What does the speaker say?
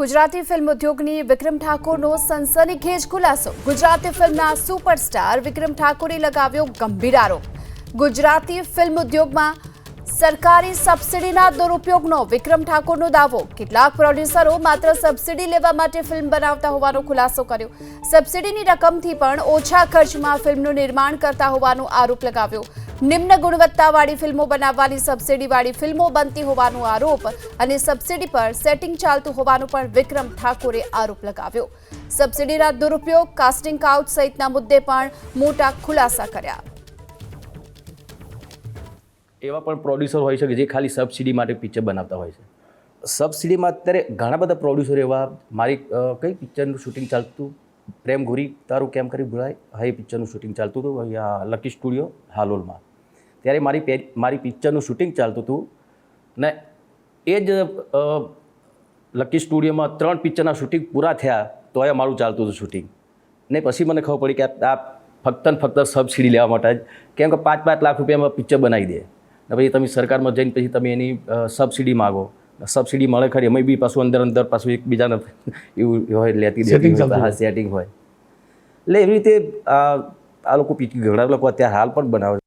Gujarati film ઉદ્યોગની વિક્રમ ઠાકોરનો સનસનીખેજ ખુલાસો। ગુજરાતી ફિલ્મના સુપરસ્ટાર વિક્રમ ઠાકોરે લગાવ્યો ગંભીર આરોપ। ગુજરાતી ફિલ્મ ઉદ્યોગમાં સરકારી સબસિડીના દુરુપયોગનો વિક્રમ ઠાકોરનો દાવો। કેટલાક પ્રોડ્યુસરો માત્ર સબસિડી લેવા માટે ફિલ્મ બનાવતા હોવાનો ખુલાસો કર્યો। સબસિડીની રકમથી પણ ઓછા ખર્ચમાં ફિલ્મનું નિર્માણ કરતા હોવાનો આરોપ લગાવ્યો। નિમ્ન ગુણવત્તાવાળી ફિલ્મો બનાવવાની સબસિડીવાળી ફિલ્મો બનતી હોવાનો આરોપ અને સબસિડી પર સેટિંગ ચાલતું હોવાનો પણ વિક્રમ ઠાકોરે આરોપ લગાવ્યો। સબસિડીના દુરુપયોગ, કાસ્ટિંગ કાઉચ સહિતના મુદ્દે પણ મોટા ખુલાસા કર્યા। એવા પણ પ્રોડ્યુસર હોય છે કે જે ખાલી સબસિડી માટે પિક્ચર બનાવતા હોય છે। સબસિડીમાં અત્યારે ઘણા બધા પ્રોડ્યુસર એવા, મારી કઈ પિક્ચરનું શૂટિંગ ચાલતું, પ્રેમ ઘોરી તારું કેમ કરી ભૂલાય, હા, એ પિક્ચરનું શૂટિંગ ચાલતું હતું અહીંયા લકી સ્ટુડિયો હાલોલમાં। ત્યારે મારી પિક્ચરનું શૂટિંગ ચાલતું હતું ને એ જ લકી સ્ટુડિયોમાં 3 પિક્ચરના શૂટિંગ પૂરા થયા તો એ મારું ચાલતું હતું શૂટિંગ ને પછી મને ખબર પડી કે આ ફક્ત ને ફક્ત સબસિડી લેવા માટે જ, કેમ કે 5-5 લાખ રૂપિયામાં પિક્ચર બનાવી દે ને પછી તમે સરકારમાં જઈને પછી તમે એની સબસિડી માગો, સબસિડી મળે ખરી, અમે બી પાછું અંદર પાછું એકબીજાને એવું હોય લેતી દેતી હોય, સેટિંગ હોય, એટલે એવી રીતે આ લોકો ઘણા લોકો અત્યારે હાલ પણ બનાવે છે।